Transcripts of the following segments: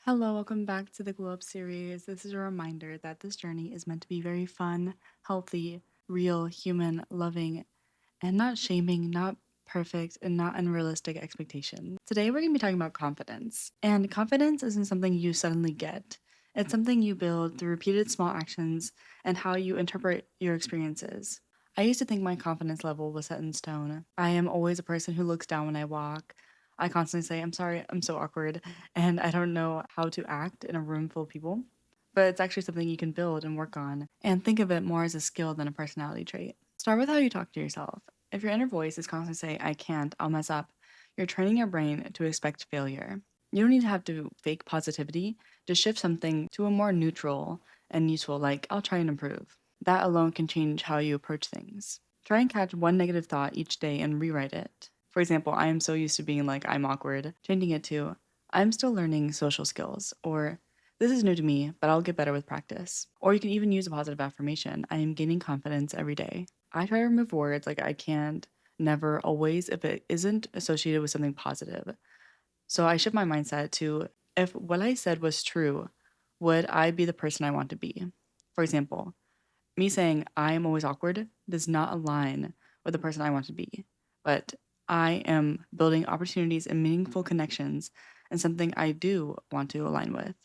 Hello, welcome back to the Glow Up series. This is a reminder that this journey is meant to be very fun, healthy, real, human, loving, and not shaming, not perfect, and not unrealistic expectations. Today, we're going to be talking about confidence. And confidence isn't something you suddenly get, it's something you build through repeated small actions and how you interpret your experiences. I used to think my confidence level was set in stone. I am always a person who looks down when I walk. I constantly say, I'm sorry, I'm so awkward, and I don't know how to act in a room full of people. But it's actually something you can build and work on, and think of it more as a skill than a personality trait. Start with how you talk to yourself. If your inner voice is constantly saying, I can't, I'll mess up, you're training your brain to expect failure. You don't need to have to fake positivity to shift something to a more neutral and useful, like, I'll try and improve. That alone can change how you approach things. Try and catch one negative thought each day and rewrite it. For example, I am so used to being like, I'm awkward, changing it to, I'm still learning social skills, or this is new to me, but I'll get better with practice. Or you can even use a positive affirmation, I am gaining confidence every day. I try to remove words like I can't, never, always if it isn't associated with something positive. So I shift my mindset to, if what I said was true, would I be the person I want to be? For example, me saying I am always awkward does not align with the person I want to be, but I am building opportunities and meaningful connections and something I do want to align with.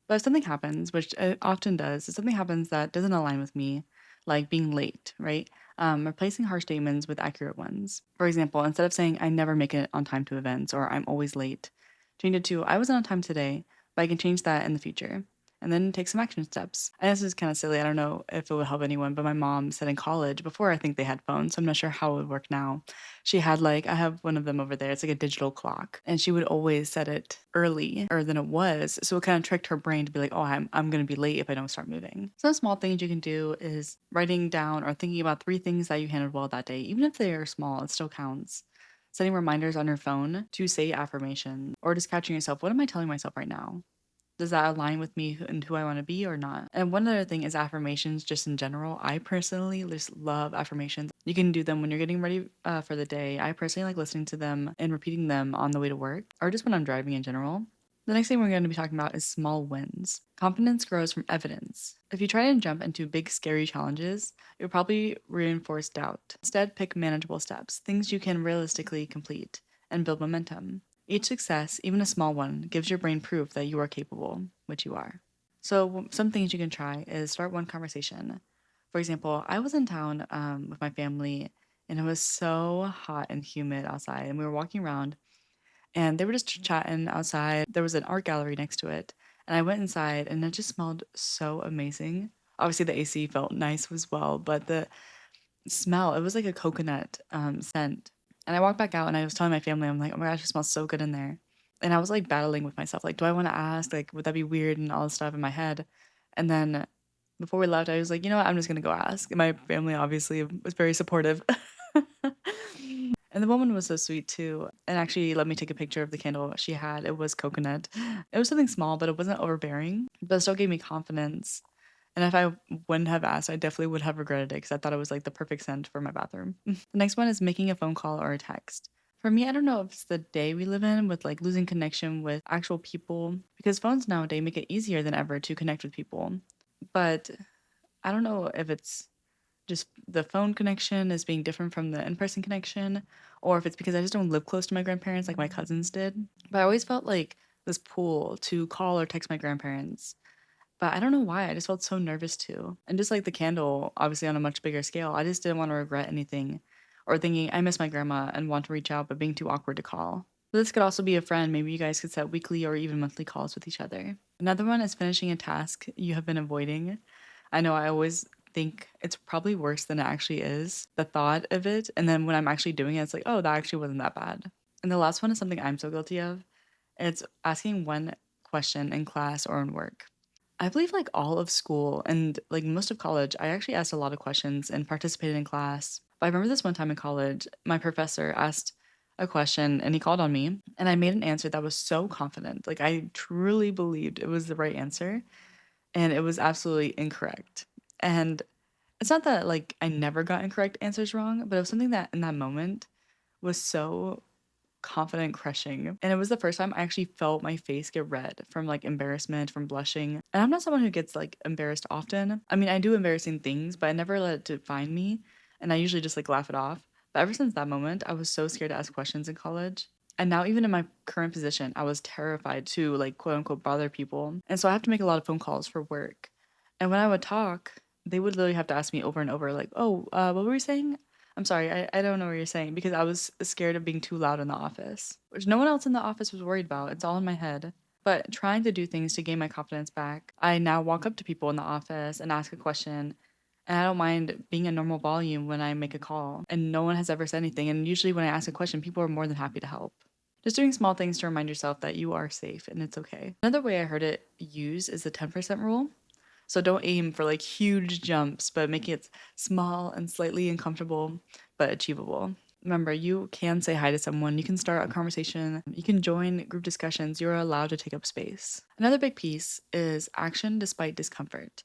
But if something happens, which it often does, if something happens that doesn't align with me, like being late, right? Replacing harsh statements with accurate ones. For example, instead of saying I never make it on time to events or I'm always late, change it to I wasn't on time today, but I can change that in the future and then take some action steps. And this is kind of silly. I don't know if it would help anyone, but my mom said in college, before I think they had phones, so I'm not sure how it would work now. She had like, I have one of them over there. It's like a digital clock. And she would always set it earlier than it was. So it kind of tricked her brain to be like, oh, I'm going to be late if I don't start moving. Some small things you can do is writing down or thinking about three things that you handled well that day. Even if they are small, it still counts. Setting reminders on your phone to say affirmations or just catching yourself, what am I telling myself right now? Does that align with me and who I want to be or not? And one other thing is affirmations, just in general. I personally just love affirmations. You can do them when you're getting ready for the day. I personally like listening to them and repeating them on the way to work or just when I'm driving in general. The next thing we're going to be talking about is small wins. Confidence grows from evidence. If you try and jump into big, scary challenges, you'll probably reinforce doubt. Instead, pick manageable steps, things you can realistically complete, and build momentum. Each success, even a small one, gives your brain proof that you are capable, which you are. So, some things you can try is start one conversation. For example, I was in town with my family and it was so hot and humid outside, and we were walking around and they were just chatting outside. There was an art gallery next to it, and I went inside and it just smelled so amazing. Obviously, the AC felt nice as well, but the smell, it was like a coconut scent. And I walked back out and I was telling my family, I'm like, oh my gosh, it smells so good in there. And I was like battling with myself, like, do I want to ask? Like, would that be weird and all this stuff in my head? And then before we left, I was like, you know what? I'm just gonna go ask. And my family obviously was very supportive. And the woman was so sweet too, and actually let me take a picture of the candle she had. It was coconut. It was something small, but it wasn't overbearing, but it still gave me confidence. And if I wouldn't have asked, I definitely would have regretted it because I thought it was like the perfect scent for my bathroom. The next one is making a phone call or a text. For me, I don't know if it's the day we live in with like losing connection with actual people because phones nowadays make it easier than ever to connect with people. But I don't know if it's just the phone connection is being different from the in-person connection or if it's because I just don't live close to my grandparents like my cousins did. But I always felt like this pull to call or text my grandparents, but I don't know why, I just felt so nervous too. And just like the candle, obviously on a much bigger scale, I just didn't want to regret anything or thinking I miss my grandma and want to reach out but being too awkward to call. But this could also be a friend. Maybe you guys could set weekly or even monthly calls with each other. Another one is finishing a task you have been avoiding. I know I always think it's probably worse than it actually is, the thought of it. And then when I'm actually doing it, it's like, oh, that actually wasn't that bad. And the last one is something I'm so guilty of. It's asking one question in class or in work. I believe like all of school and like most of college, I actually asked a lot of questions and participated in class. But I remember this one time in college, my professor asked a question and he called on me and I made an answer that was so confident. Like I truly believed it was the right answer and it was absolutely incorrect. And it's not that like I never got incorrect answers wrong, but it was something that in that moment was so confident crushing. And it was the first time I actually felt my face get red from like embarrassment, from blushing. And I'm not someone who gets like embarrassed often. I mean, I do embarrassing things, but I never let it define me. And I usually just like laugh it off. But ever since that moment, I was so scared to ask questions in college. And now, even in my current position, I was terrified to like quote unquote bother people. And so I have to make a lot of phone calls for work. And when I would talk, they would literally have to ask me over and over, like, oh, what were you saying? I'm sorry, I don't know what you're saying because I was scared of being too loud in the office, which no one else in the office was worried about. It's all in my head. But trying to do things to gain my confidence back, I now walk up to people in the office and ask a question. And I don't mind being a normal volume when I make a call. And no one has ever said anything. And usually when I ask a question, people are more than happy to help. Just doing small things to remind yourself that you are safe and it's okay. Another way I heard it used is the 10% rule. So don't aim for like huge jumps, but making it small and slightly uncomfortable, but achievable. Remember, you can say hi to someone, you can start a conversation, you can join group discussions, you're allowed to take up space. Another big piece is action despite discomfort.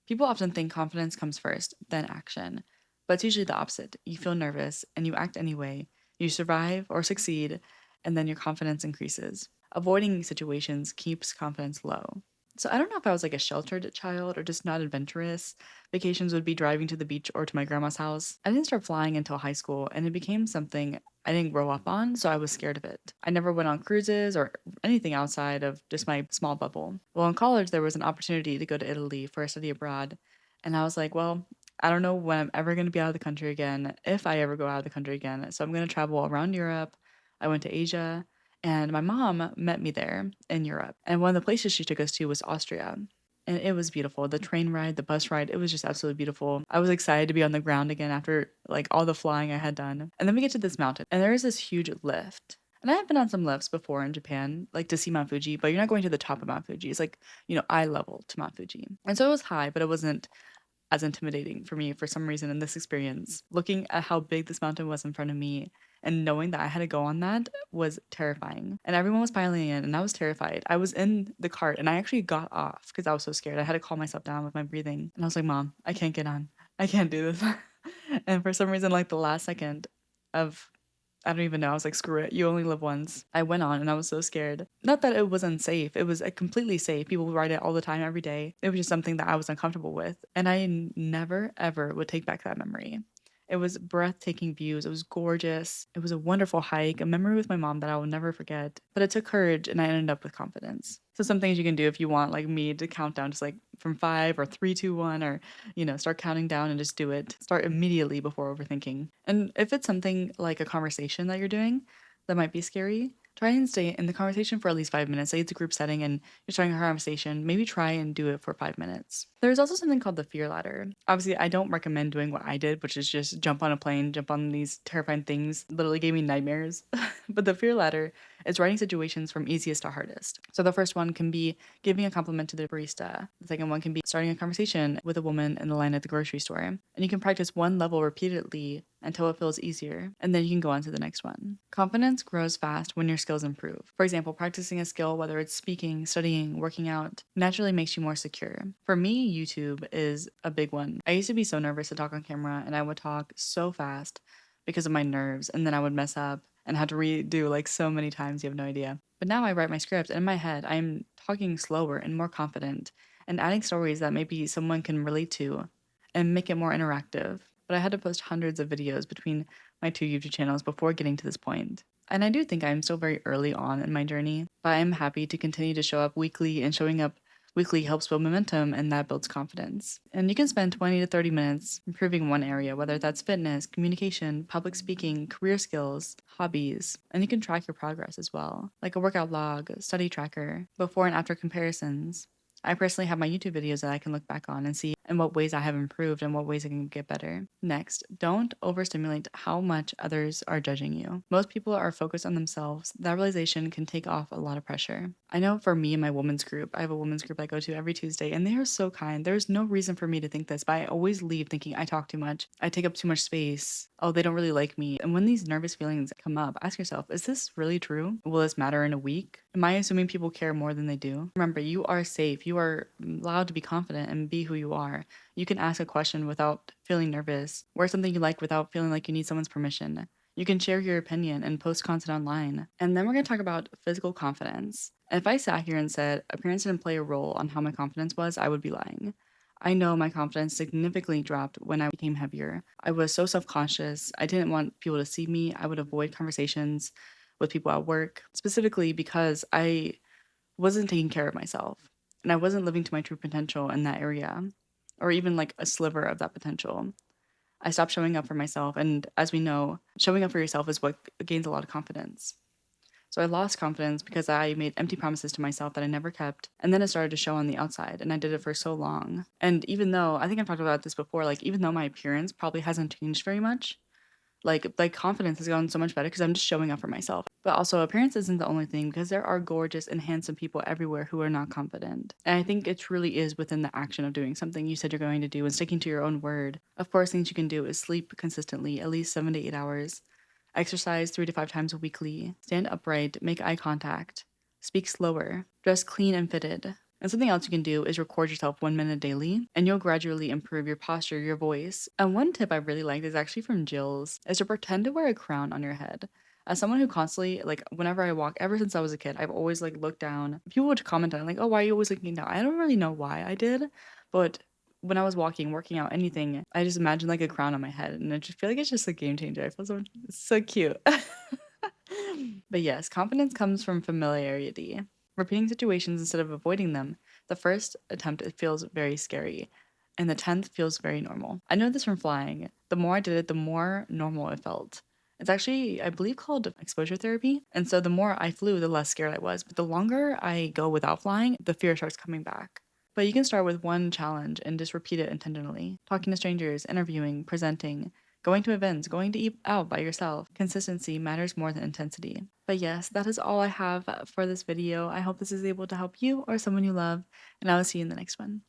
People often think confidence comes first, then action, but it's usually the opposite. You feel nervous and you act anyway. You survive or succeed, and then your confidence increases. Avoiding situations keeps confidence low. So I don't know if I was like a sheltered child or just not adventurous. Vacations would be driving to the beach or to my grandma's house. I didn't start flying until high school, and it became something I didn't grow up on, so I was scared of it. I never went on cruises or anything outside of just my small bubble. Well, in college, there was an opportunity to go to Italy for a study abroad, and I was like, well, I don't know when I'm ever going to be out of the country again, if I ever go out of the country again. So I'm going to travel around Europe. I went to Asia. And my mom met me there in Europe. And one of the places she took us to was Austria. And it was beautiful. The train ride, the bus ride, it was just absolutely beautiful. I was excited to be on the ground again after like all the flying I had done. And then we get to this mountain, and there is this huge lift. And I have been on some lifts before in Japan, like to see Mount Fuji, but you're not going to the top of Mount Fuji. It's like, eye level to Mount Fuji. And so it was high, but it wasn't as intimidating for me for some reason in this experience. Looking at how big this mountain was in front of me and knowing that I had to go on that was terrifying. And everyone was piling in, and I was terrified. I was in the cart and I actually got off because I was so scared. I had to calm myself down with my breathing. And I was like, Mom, I can't get on. I can't do this. And for some reason, like the last second of I don't even know. I was like, screw it. You only live once. I went on and I was so scared. Not that it was unsafe. It was completely safe. People would ride it all the time, every day. It was just something that I was uncomfortable with. And I never, ever would take back that memory. It was breathtaking views. It was gorgeous. It was a wonderful hike, a memory with my mom that I will never forget. But it took courage and I ended up with confidence. So some things you can do if you want like me to count down just like from 5 or 3, 2, 1, or start counting down and just do it. Start immediately before overthinking. And if it's something like a conversation that you're doing that might be scary, try and stay in the conversation for at least 5 minutes. Say it's a group setting and you're starting a conversation, maybe try and do it for 5 minutes. There's also something called the fear ladder. Obviously, I don't recommend doing what I did, which is just jump on a plane, jump on these terrifying things. Literally gave me nightmares. But the fear ladder is writing situations from easiest to hardest. So the first one can be giving a compliment to the barista. The second one can be starting a conversation with a woman in the line at the grocery store. And you can practice one level repeatedly until it feels easier, and then you can go on to the next one. Confidence grows fast when your skills improve. For example, practicing a skill, whether it's speaking, studying, working out, naturally makes you more secure. For me, YouTube is a big one. I used to be so nervous to talk on camera, and I would talk so fast because of my nerves, and then I would mess up and had to redo like so many times, you have no idea. But now I write my script, and in my head, I'm talking slower and more confident, and adding stories that maybe someone can relate to and make it more interactive. But I had to post hundreds of videos between my two YouTube channels before getting to this point. And I do think I'm still very early on in my journey, but I'm happy to continue to show up weekly, and showing up weekly helps build momentum and that builds confidence. And you can spend 20 to 30 minutes improving one area, whether that's fitness, communication, public speaking, career skills, hobbies, and you can track your progress as well, like a workout log, study tracker, before and after comparisons. I personally have my YouTube videos that I can look back on and see in what ways I have improved and what ways I can get better. Next, don't overstimulate how much others are judging you. Most people are focused on themselves. That realization can take off a lot of pressure. I know for me and my women's group, I have a women's group I go to every Tuesday, and they are so kind. There's no reason for me to think this, but I always leave thinking I talk too much. I take up too much space. Oh, they don't really like me. And when these nervous feelings come up, ask yourself, is this really true? Will this matter in a week? Am I assuming people care more than they do? Remember, you are safe. You are allowed to be confident and be who you are. You can ask a question without feeling nervous, wear something you like without feeling like you need someone's permission. You can share your opinion and post content online. And then we're going to talk about physical confidence. And if I sat here and said appearance didn't play a role on how my confidence was, I would be lying. I know my confidence significantly dropped when I became heavier. I was so self conscious. I didn't want people to see me. I would avoid conversations with people at work, specifically because I wasn't taking care of myself and I wasn't living to my true potential in that area, or even like a sliver of that potential. I stopped showing up for myself. And as we know, showing up for yourself is what gains a lot of confidence. So I lost confidence because I made empty promises to myself that I never kept. And then it started to show on the outside. And I did it for so long. And even though I think I've talked about this before, like even though my appearance probably hasn't changed very much, like confidence has gotten so much better because I'm just showing up for myself. But also appearance isn't the only thing because there are gorgeous and handsome people everywhere who are not confident. And I think it truly is within the action of doing something you said you're going to do and sticking to your own word. Of course, things you can do is sleep consistently, at least 7 to 8 hours, exercise 3 to 5 times weekly, stand upright, make eye contact, speak slower, dress clean and fitted. And something else you can do is record yourself 1 minute daily, and you'll gradually improve your posture, your voice. And one tip I really liked is actually from Jill's, is to pretend to wear a crown on your head. As someone who constantly, like, whenever I walk, ever since I was a kid, I've always like looked down. People would comment on it, like, "Oh, why are you always looking down?" I don't really know why I did, but when I was walking, working out, anything, I just imagined like a crown on my head, and I just feel like it's just a game changer. I feel so cute. But yes, confidence comes from familiarity. Repeating situations instead of avoiding them. The first attempt it feels very scary, and the 10th feels very normal. I know this from flying. The more I did it, the more normal it felt. It's actually, I believe, called exposure therapy. And so the more I flew, the less scared I was. But the longer I go without flying, the fear starts coming back. But you can start with one challenge and just repeat it intentionally. Talking to strangers, interviewing, presenting, going to events, going to eat out by yourself. Consistency matters more than intensity. But yes, that is all I have for this video. I hope this is able to help you or someone you love, and I will see you in the next one.